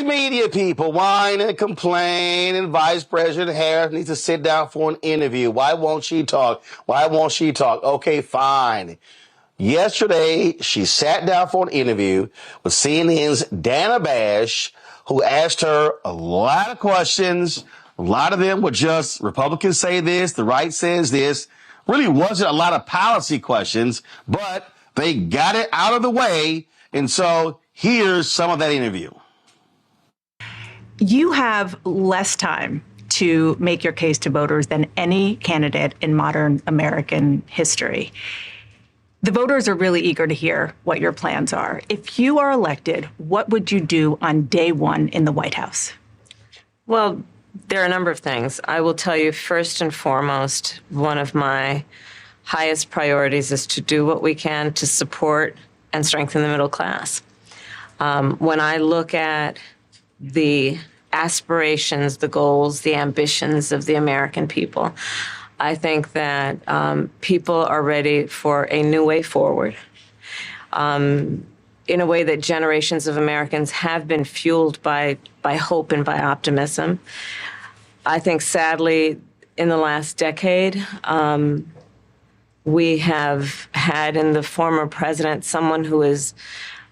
these media people whine and complain, and Vice President Harris needs to sit down for an interview. Why won't she talk? Why won't she talk? Okay, fine. Yesterday, she sat down for an interview with CNN's Dana Bash, who asked her a lot of questions. A lot of them were just Republicans say this, the right says this. Really wasn't a lot of policy questions, but they got it out of the way. And so here's some of that interview. You have less time to make your case to voters than any candidate in modern American history. The voters are really eager to hear what your plans are. If you are elected, what would you do on day one in the White House? Well, there are a number of things. I will tell you, first and foremost, one of my highest priorities is to do what we can to support and strengthen the middle class. When I look at the aspirations, the goals, the ambitions of the American people, I think that people are ready for a new way forward in a way that generations of Americans have been fueled by hope and by optimism. I think, sadly, in the last decade, we have had in the former president someone who has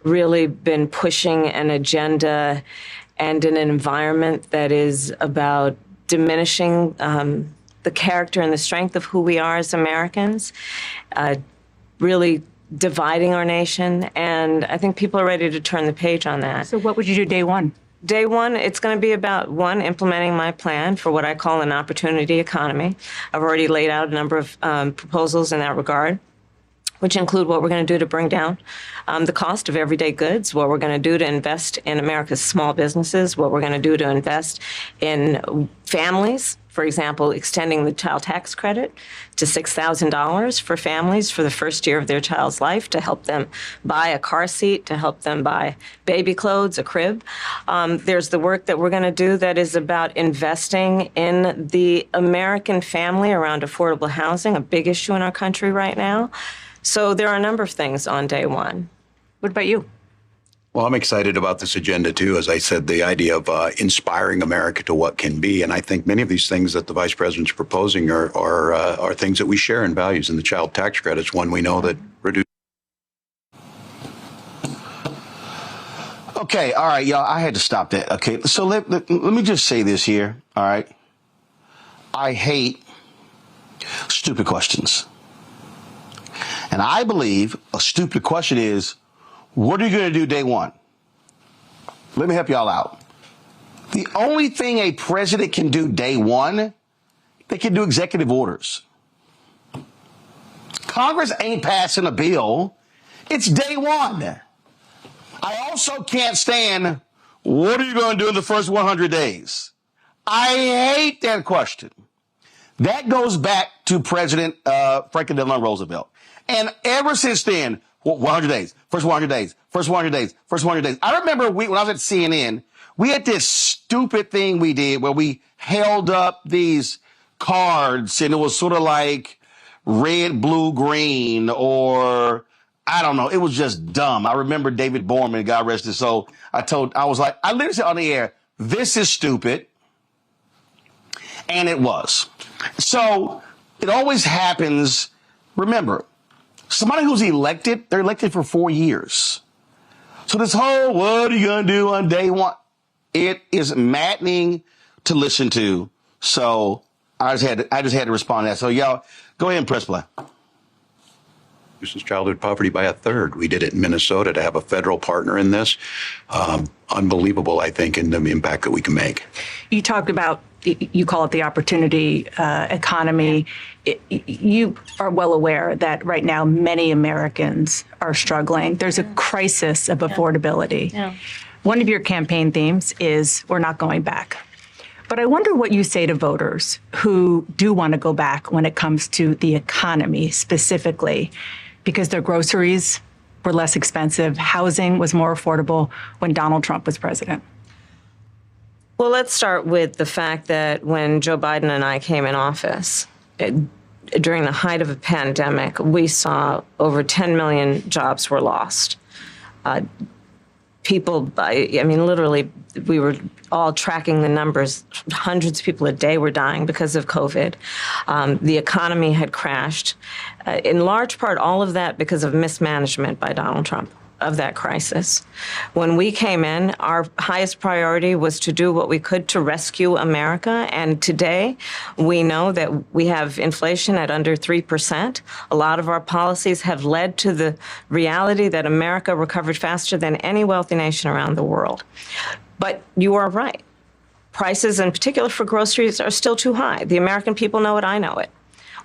really been pushing an agenda and an environment that is about diminishing the character and the strength of who we are as Americans, really dividing our nation. And I think people are ready to turn the page on that. So what would you do day one? Day one, it's going to be about, one, implementing my plan for what I call an opportunity economy. I've already laid out a number of proposals in that regard, which include what we're going to do to bring down the cost of everyday goods, what we're going to do to invest in America's small businesses, what we're going to do to invest in families. For example, extending the child tax credit to $6,000 for families for the first year of their child's life to help them buy a car seat, to help them buy baby clothes, a crib. There's the work that we're going to do that is about investing in the American family around affordable housing, a big issue in our country right now. So there are a number of things on day one. What about you? Well, I'm excited about this agenda, too. As I said, the idea of inspiring America to what can be. And I think many of these things that the vice president's proposing are things that we share in values. And the child tax credit is one we know that reduces. Okay, all right, y'all, I had to stop that. Okay, so let me just say this here, all right? I hate stupid questions. And I believe a stupid question is, what are you going to do day one? Let me help y'all out. The only thing a president can do day one, they can do executive orders. Congress ain't passing a bill. It's day one. I also can't stand, what are you going to do in the first 100 days? I hate that question. That goes back to President Franklin Delano Roosevelt. And ever since then, 100 days, first 100 days, first 100 days, first 100 days. I remember when I was at CNN, we had this stupid thing we did where we held up these cards and it was sort of like red, blue, green, or I don't know. It was just dumb. I remember David Borman, God rest his soul. I literally said on the air, this is stupid. And it was. So it always happens. Remember, somebody who's elected, they're elected for 4 years. So this whole, what are you going to do on day one? It is maddening to listen to. So I just had to respond to that. So y'all, go ahead and press play. Reduces childhood poverty by a third. We did it in Minnesota to have a federal partner in this. Unbelievable, I think, in the impact that we can make. You talked about, you call it the opportunity economy. You are well aware that right now many Americans are struggling. There's a crisis of affordability. Yeah. One of your campaign themes is we're not going back. But I wonder what you say to voters who do want to go back when it comes to the economy specifically, because their groceries were less expensive, housing was more affordable when Donald Trump was president. Well, let's start with the fact that when Joe Biden and I came in office, during the height of a pandemic, we saw over 10 million jobs were lost. people, I mean, literally, we were all tracking the numbers. Hundreds of people a day were dying because of COVID. The economy had crashed. In large part, all of that because of mismanagement by Donald Trump of that crisis. When we came in, our highest priority was to do what we could to rescue America. And today, we know that we have inflation at under 3%. A lot of our policies have led to the reality that America recovered faster than any wealthy nation around the world. But you are right. Prices, in particular for groceries, are still too high. The American people know it, I know it.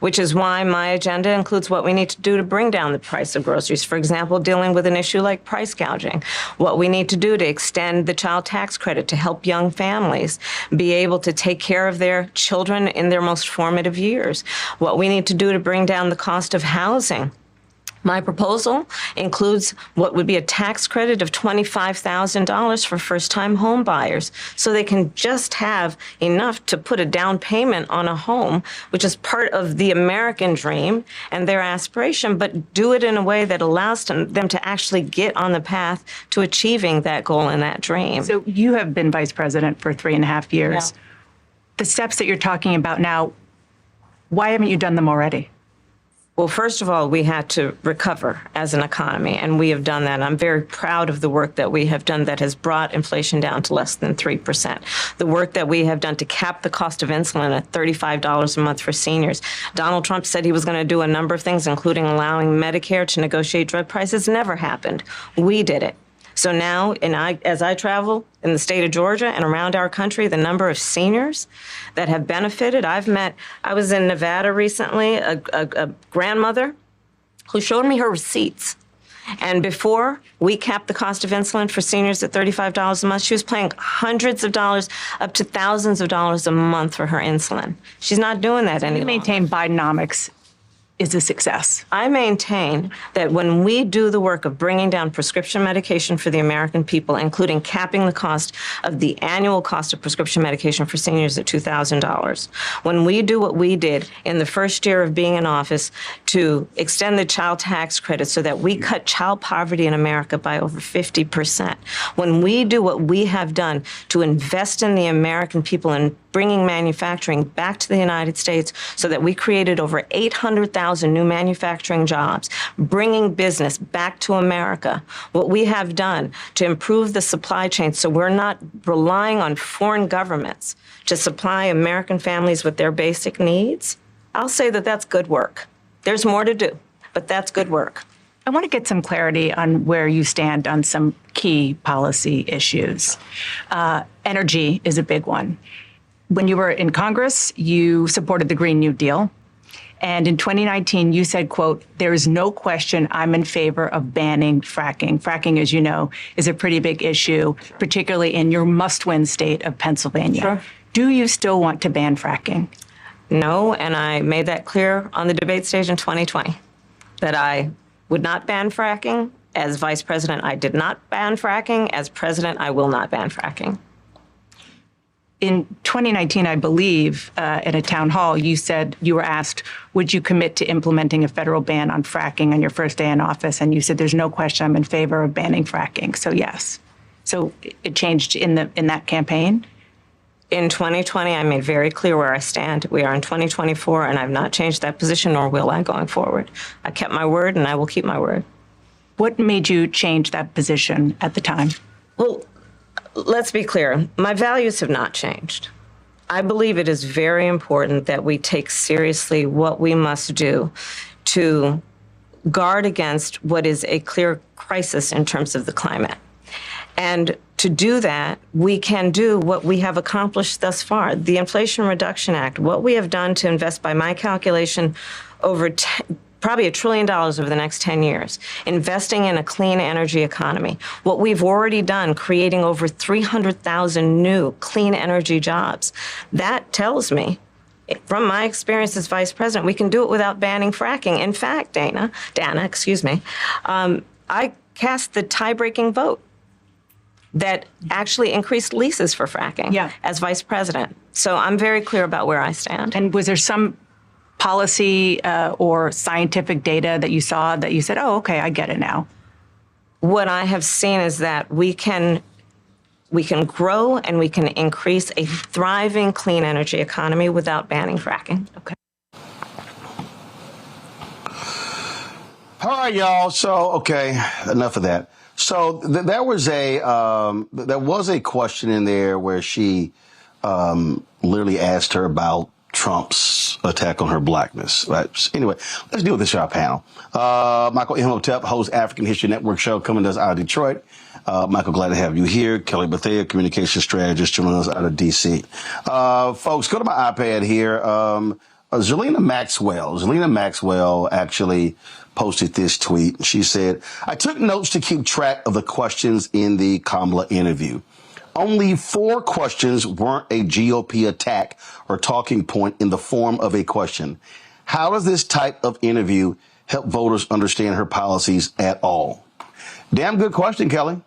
Which is why my agenda includes what we need to do to bring down the price of groceries. For example, dealing with an issue like price gouging, what we need to do to extend the child tax credit to help young families be able to take care of their children in their most formative years, what we need to do to bring down the cost of housing. My proposal includes what would be a tax credit of $25,000 for first-time home buyers, so they can just have enough to put a down payment on a home, which is part of the American dream and their aspiration, but do it in a way that allows them to actually get on the path to achieving that goal and that dream. So you have been vice president for 3.5 years. Yeah. The steps that you're talking about now, why haven't you done them already? Well, first of all, we had to recover as an economy, and we have done that. I'm very proud of the work that we have done that has brought inflation down to less than 3%. The work that we have done to cap the cost of insulin at $35 a month for seniors. Donald Trump said he was going to do a number of things, including allowing Medicare to negotiate drug prices. Never happened. We did it. So now, as I travel in the state of Georgia and around our country, the number of seniors that have benefited, I was in Nevada recently, a grandmother who showed me her receipts. And before we capped the cost of insulin for seniors at $35 a month, she was paying hundreds of dollars, up to thousands of dollars a month for her insulin. She's not doing that anymore. You maintain Bidenomics is a success. I maintain that when we do the work of bringing down prescription medication for the American people, including capping the cost of the annual cost of prescription medication for seniors at $2,000, when we do what we did in the first year of being in office to extend the child tax credit so that we cut child poverty in America by over 50%, when we do what we have done to invest in the American people and bringing manufacturing back to the United States so that we created over 800,000 new manufacturing jobs, bringing business back to America. What we have done to improve the supply chain so we're not relying on foreign governments to supply American families with their basic needs, I'll say that that's good work. There's more to do, but that's good work. I want to get some clarity on where you stand on some key policy issues. Energy is a big one. When you were in Congress, you supported the Green New Deal. And in 2019, you said, quote, "There is no question I'm in favor of banning fracking." Fracking, as you know, is a pretty big issue, particularly in your must-win state of Pennsylvania. Sure. Do you still want to ban fracking? No, and I made that clear on the debate stage in 2020, that I would not ban fracking. As vice president, I did not ban fracking. As president, I will not ban fracking. In 2019, I believe, at a town hall, you said you were asked, would you commit to implementing a federal ban on fracking on your first day in office? And you said, there's no question I'm in favor of banning fracking. So yes. So it changed in that campaign? In 2020, I made very clear where I stand. We are in 2024, and I've not changed that position, nor will I going forward. I kept my word, and I will keep my word. What made you change that position at the time? Well, let's be clear. My values have not changed. I believe it is very important that we take seriously what we must do to guard against what is a clear crisis in terms of the climate. And to do that, we can do what we have accomplished thus far. The Inflation Reduction Act, what we have done to invest, by my calculation, over probably $1 trillion over the next 10 years, investing in a clean energy economy. What we've already done, creating over 300,000 new clean energy jobs. That tells me, from my experience as vice president, we can do it without banning fracking. In fact, Dana, I cast the tie-breaking vote that actually increased leases for fracking as vice president. So I'm very clear about where I stand. And was there some policy or scientific data that you saw that you said, oh, okay, I get it now? what I have seen is that we can grow and we can increase a thriving clean energy economy without banning fracking. Okay. All right, y'all. So, okay, enough of that. So there was a question in there where she literally asked her about Trump's attack on her blackness. Right? Anyway, let's deal with this, our panel. Michael Imhotep, hosts African History Network show coming to us out of Detroit. Michael, glad to have you here. Kelly Bethea, communication strategist, joining us out of D.C. Folks, go to my iPad here. Zerlina Maxwell actually posted this tweet. She said, I took notes to keep track of the questions in the Kamala interview. Only 4 questions weren't a GOP attack or talking point in the form of a question. How does this type of interview help voters understand her policies at all? Damn good question, Kelly.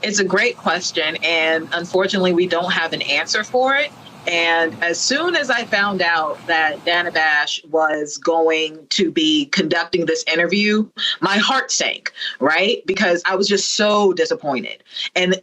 It's a great question, and unfortunately, we don't have an answer for it. And as soon as I found out that Dana Bash was going to be conducting this interview, my heart sank, right? Because I was just so disappointed. And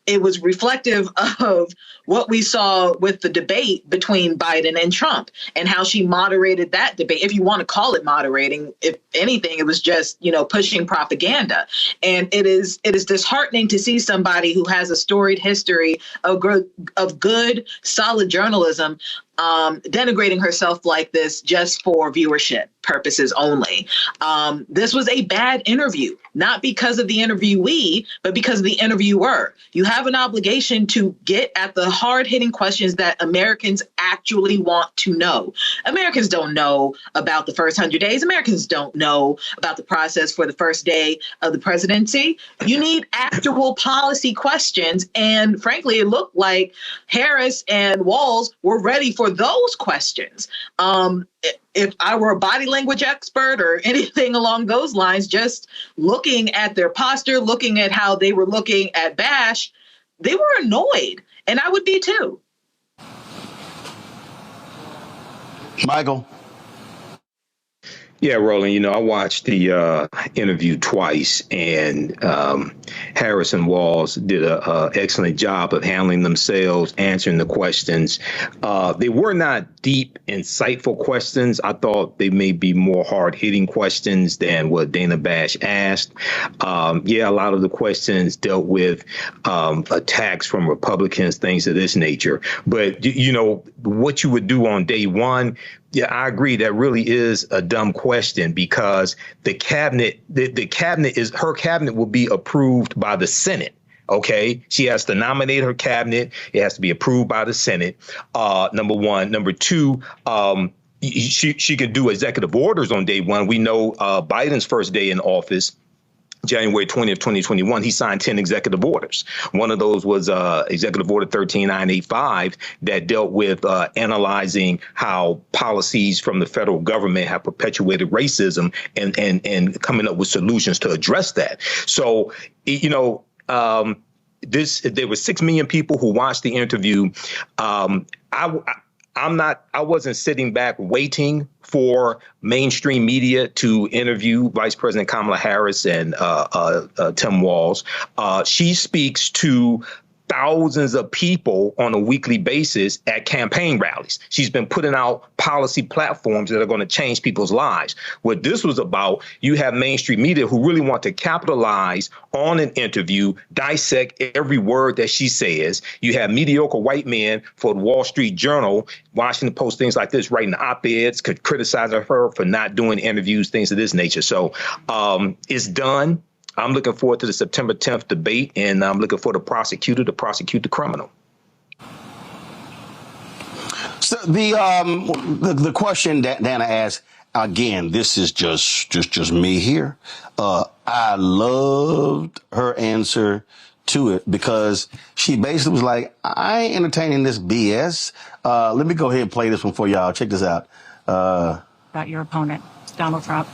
it was reflective of what we saw with the debate between Biden and Trump and how she moderated that debate. If you want to call it moderating, if anything, it was just, pushing propaganda. And it is disheartening to see somebody who has a storied history of good, solid journalism denigrating herself like this just for viewership purposes only. This was a bad interview, not because of the interviewee, but because of the interviewer. You have an obligation to get at the hard-hitting questions that Americans actually want to know. Americans don't know about the first 100 days. Americans don't know about the process for the first day of the presidency. You need actual policy questions. And frankly, it looked like Harris and Walz were ready for those questions. If I were a body language expert or anything along those lines, just looking at their posture, looking at how they were looking at Bash, they were annoyed. And I would be too. Michael. Yeah, Roland, I watched the interview twice, and Harris and Walz did an excellent job of handling themselves, answering the questions. They were not deep, insightful questions. I thought they may be more hard-hitting questions than what Dana Bash asked. A lot of the questions dealt with attacks from Republicans, things of this nature. But, what you would do on day one, yeah, I agree. That really is a dumb question because the cabinet will be approved by the Senate. OK, she has to nominate her cabinet. It has to be approved by the Senate. Number one. Number two, she can do executive orders on day one. We know Biden's first day in office, January 20th, 2021, he signed 10 executive orders. One of those was Executive Order 13985 that dealt with analyzing how policies from the federal government have perpetuated racism and coming up with solutions to address that. So, there were 6 million people who watched the interview. I wasn't sitting back waiting for mainstream media to interview Vice President Kamala Harris and Tim Walz. She speaks to thousands of people on a weekly basis at campaign rallies. She's been putting out policy platforms that are going to change people's lives. What this was about, you have mainstream media who really want to capitalize on an interview, dissect every word that she says. You have mediocre white men for the Wall Street Journal, Washington Post, things like this, writing op-eds, criticizing her for not doing interviews, things of this nature. So it's done. I'm looking forward to the September 10th debate, and I'm looking for the prosecutor to prosecute the criminal. So the question that Dana asked, again, this is just me here. I loved her answer to it because she basically was like, I ain't entertaining this BS. Let me go ahead and play this one for y'all. Check this out. About your opponent, Donald Trump.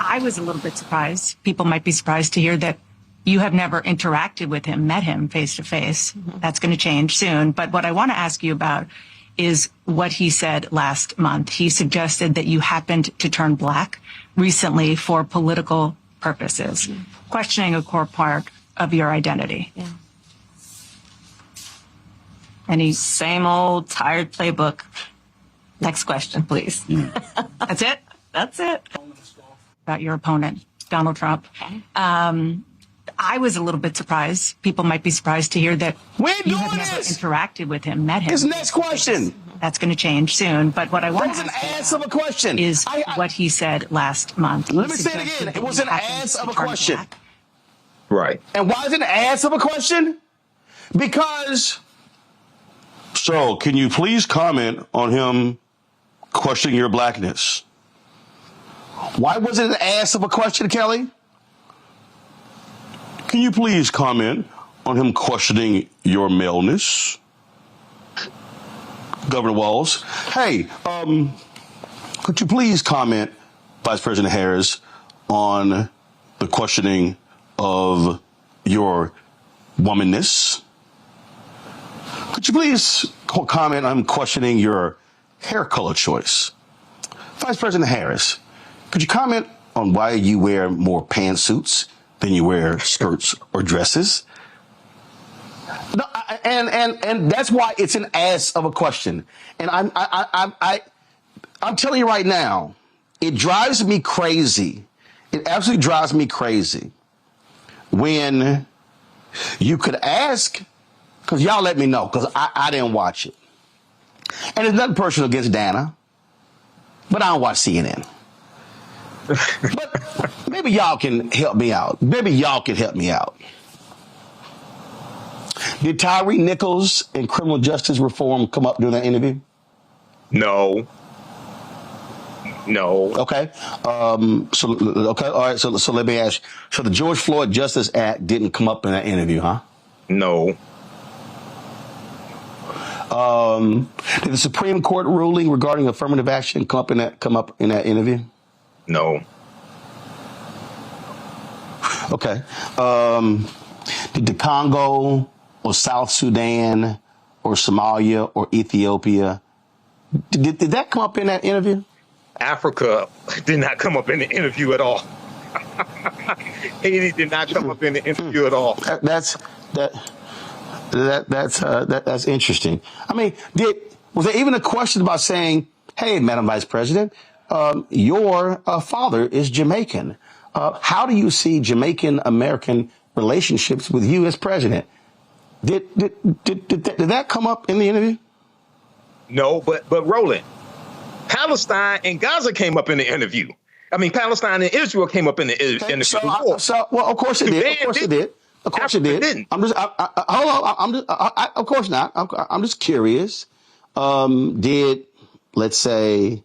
I was a little bit surprised. People might be surprised to hear that you have never interacted with him, met him face to face. That's going to change soon. But what I want to ask you about is what he said last month. He suggested that you happened to turn black recently for political purposes, questioning a core part of your identity. Yeah. Any, Same old tired playbook. Next question, please. that's it? That's it. About your opponent, Donald Trump. I was a little bit surprised. People might be surprised to hear that We ain't you doing have never this. interacted with him, met him. His next question. That's going to change soon. But what I That want was to an ask ass of a question. is what he said last month. Let He me say it suggested again. that It was he an happens ass to of a turn question. black. Right. And why is it an ass of a question? Because, so can you please comment on him questioning your blackness? Why was it an ass of a question, Kelly? Can you please comment on him questioning your maleness? Governor Walz, hey, could you please comment, Vice President Harris, on the questioning of your womanness? Could you please comment on questioning your hair color choice? Vice President Harris, could you comment on why you wear more pantsuits than you wear skirts or dresses? No, and that's why it's an ass of a question. And I'm telling you right now, it drives me crazy. It absolutely drives me crazy when you could ask, because y'all let me know, because I didn't watch it. And it's nothing personal against Dana, but I don't watch CNN. But maybe y'all can help me out. Maybe y'all can help me out. Did Tyree Nichols and criminal justice reform come up during that interview? No. Okay. Okay. All right. So let me ask you. So the George Floyd Justice Act didn't come up in that interview, huh? No. Did the Supreme Court ruling regarding affirmative action come up in that interview? No. Okay. Did the Congo or South Sudan or Somalia or Ethiopia, did that come up in that interview? Africa did not come up in the interview at all. Haiti did not come up in the interview at all. That's interesting. I mean, was there even a question about saying, "Hey, Madam Vice President, your father is Jamaican. How do you see Jamaican-American relationships with you as president?" Did that come up in the interview? No, but Roland, Palestine and Gaza came up in the interview. I mean, Palestine and Israel came up in the interview. Well, of course it did. Sudan Of course it didn't. did. Of course it Africa did. didn't. I'm just, hold on. Of course not. I'm just curious. Did, let's say,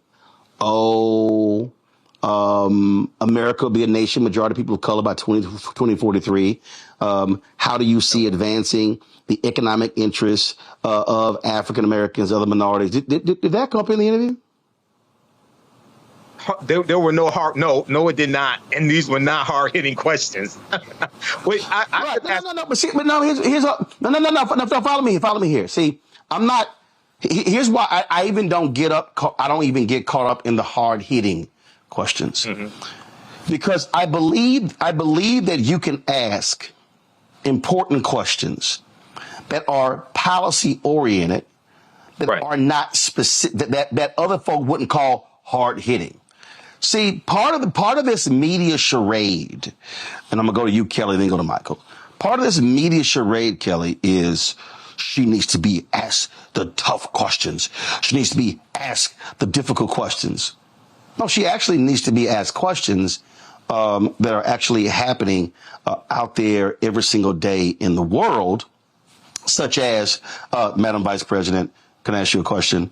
America be a nation, majority of people of color by 2043? How do you see advancing the economic interests of African Americans, other minorities? Did that come up in the interview? There were no hard, no, it did not. And these were not hard hitting questions. Wait, follow me here. See, I'm not, here's why I even don't get up. I don't even get caught up in the hard hitting questions, because I believe that you can ask important questions that are policy oriented, that Right. are not specific, that other folk wouldn't call hard hitting. See, part of this media charade, and I'm gonna go to you, Kelly, then go to Michael. Part of this media charade, Kelly, is she needs to be asked the tough questions. She needs to be asked the difficult questions. No, she actually needs to be asked questions that are actually happening out there every single day in the world, such as, Madam Vice President, can I ask you a question?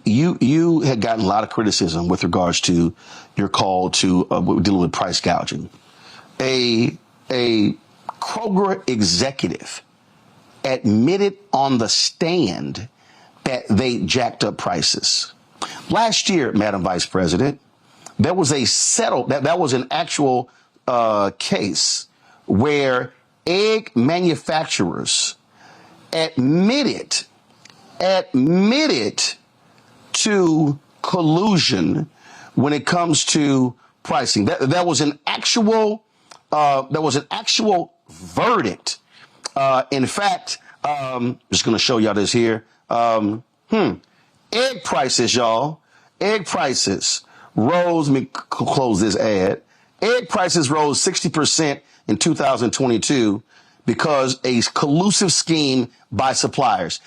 You had gotten a lot of criticism with regards to your call to dealing with price gouging. A Kroger executive admitted on the stand that they jacked up prices. Last year, Madam Vice President, there was that was an actual case where egg manufacturers admitted to collusion when it comes to pricing. That was an actual verdict. In fact, just going to show y'all this here. Egg prices, y'all. Egg prices rose. Let me close this ad. Egg prices rose 60% in 2022 because a collusive scheme by suppliers.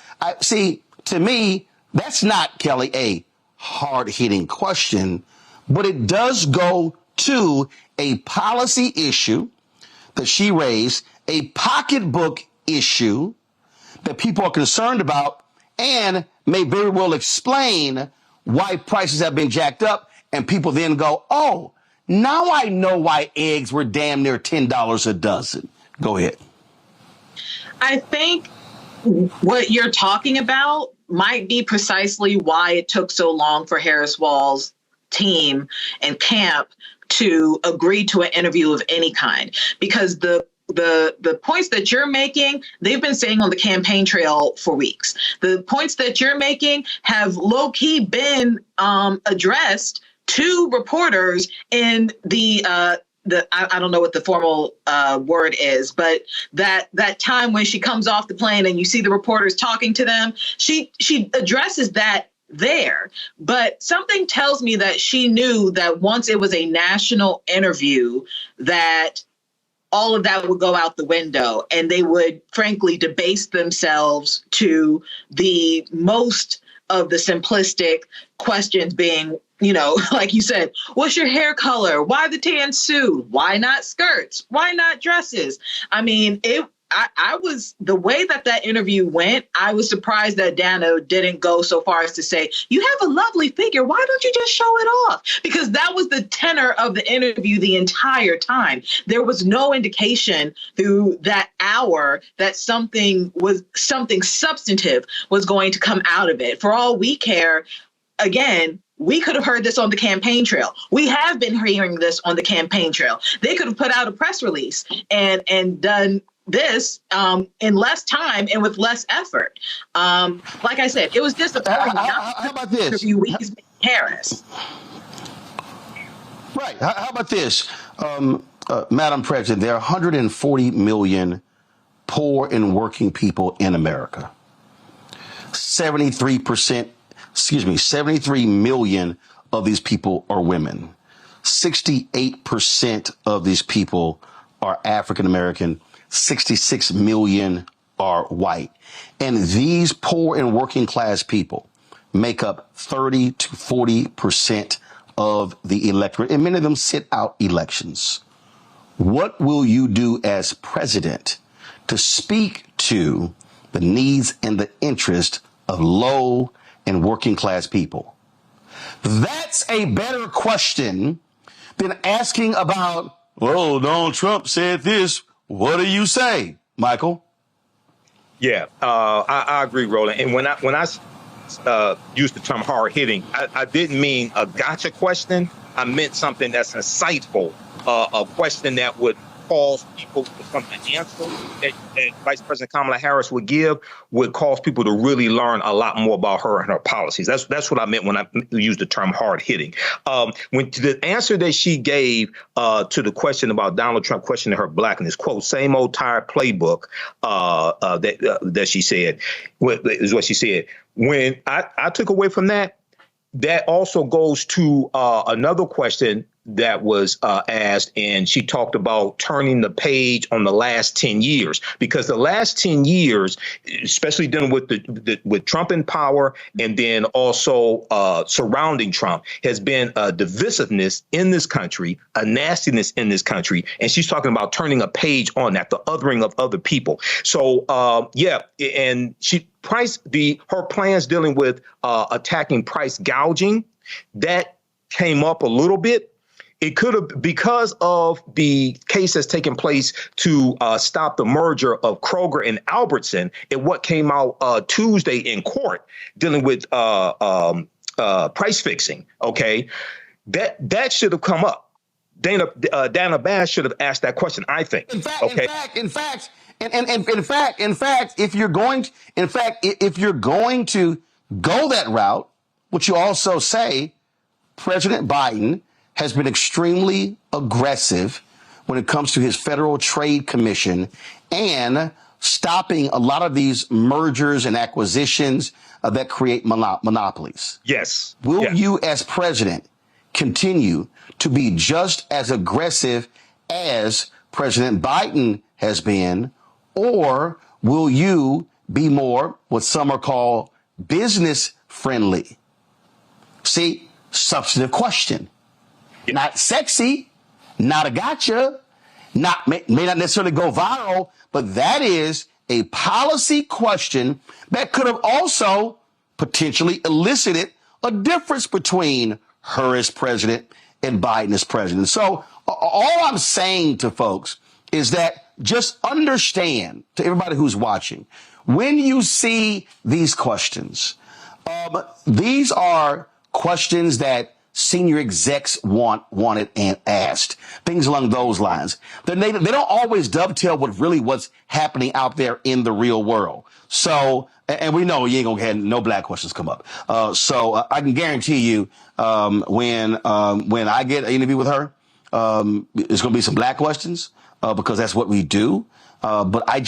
To me, that's not, Kelly, a hard-hitting question, but it does go to a policy issue that she raised, a pocketbook issue that people are concerned about, and may very well explain why prices have been jacked up, and people then go, oh, now I know why eggs were damn near $10 a dozen. Go ahead. I think what you're talking about might be precisely why it took so long for Harris-Walz team and camp to agree to an interview of any kind, because the points that you're making, they've been saying on the campaign trail for weeks. The points that you're making have low-key been addressed to reporters in I don't know what the formal word is, but that time when she comes off the plane and you see the reporters talking to them, she addresses that there. But something tells me that she knew that once it was a national interview, that all of that would go out the window and they would frankly debase themselves to the most of the simplistic questions being, like you said, what's your hair color? Why the tan suit? Why not skirts? Why not dresses? I mean, I was, the way that interview went, I was surprised that Dana didn't go so far as to say, you have a lovely figure. Why don't you just show it off? Because that was the tenor of the interview the entire time. There was no indication through that hour that something substantive was going to come out of it. For all we care, again, we could have heard this on the campaign trail. We have been hearing this on the campaign trail. They could have put out a press release and done this in less time and with less effort. Like I said, it was disappointing. How about this? Harris. Right. How about this? Madam President, there are 140 million poor and working people in America. 73 million of these people are women. 68% of these people are African American. 66 million are white. And these poor and working class people make up 30 to 40% of the electorate, and many of them sit out elections. What will you do as president to speak to the needs and the interest of low and working class people? That's a better question than asking about, well, Donald Trump said this. What do you say, Michael? Yeah, I agree, Roland. And when I used the term hard hitting, I didn't mean a gotcha question. I meant something that's insightful, a question that would cause people to come to answer that Vice President Kamala Harris would give, would cause people to really learn a lot more about her and her policies. That's what I meant when I used the term hard hitting. When the answer that she gave to the question about Donald Trump questioning her blackness, quote, same old tired playbook that she said, is what she said. When I took away from that, that also goes to another question that was asked, and she talked about turning the page on the last 10 years, because the last 10 years, especially dealing with with Trump in power and then also surrounding Trump, has been a divisiveness in this country, a nastiness in this country. And she's talking about turning a page on that, the othering of other people. So, and she her plans dealing with attacking price gouging, that came up a little bit. It could have, because of the case that's taken place to stop the merger of Kroger and Albertson, and what came out Tuesday in court dealing with price fixing. OK, that should have come up. Dana Bash should have asked that question, I think. In fact, if you're going to go that route, which you also say, President Biden has been extremely aggressive when it comes to his Federal Trade Commission and stopping a lot of these mergers and acquisitions that create monopolies. Yes. Will you, as president, continue to be just as aggressive as President Biden has been, or will you be more what some are called business friendly? See, substantive question. Not sexy, not a gotcha, may not necessarily go viral, but that is a policy question that could have also potentially elicited a difference between her as president and Biden as president. So all I'm saying to folks is that just understand, to everybody who's watching, when you see these questions, these are questions that senior execs wanted and asked, things along those lines. They don't always dovetail with really what's happening out there in the real world. So, and we know you ain't gonna have no black questions come up. So I can guarantee you, when I get an interview with her, it's gonna be some black questions, because that's what we do. But I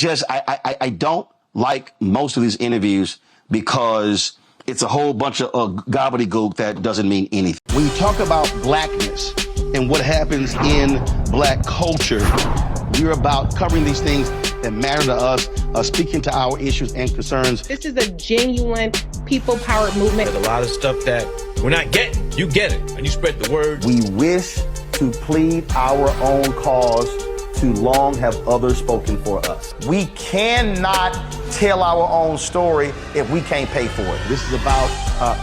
don't like most of these interviews because it's a whole bunch of gobbledygook that doesn't mean anything. When you talk about blackness and what happens in black culture, we're about covering these things that matter to us, speaking to our issues and concerns. This is a genuine people-powered movement. There's a lot of stuff that we're not getting. You get it, and you spread the word. We wish to plead our own cause. Too long have others spoken for us. We cannot tell our own story if we can't pay for it. This is about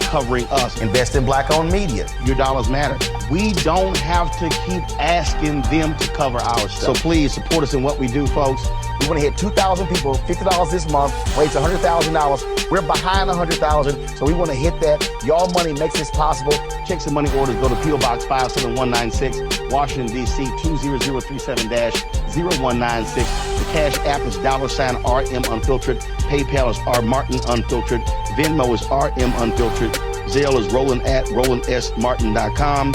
covering us. Invest in black-owned media. Your dollars matter. We don't have to keep asking them to cover our stuff. So please support us in what we do, folks. We want to hit 2,000 people, $50 this month, raise $100,000. We're behind 100,000, so we want to hit that. Y'all money makes this possible. Checks and money orders go to P.O. Box 57196, Washington, D.C. 20037-0196. The Cash App is $RM Unfiltered. PayPal is R Martin Unfiltered. Venmo is RM Unfiltered. Zelle is Roland at RolandSMartin.com.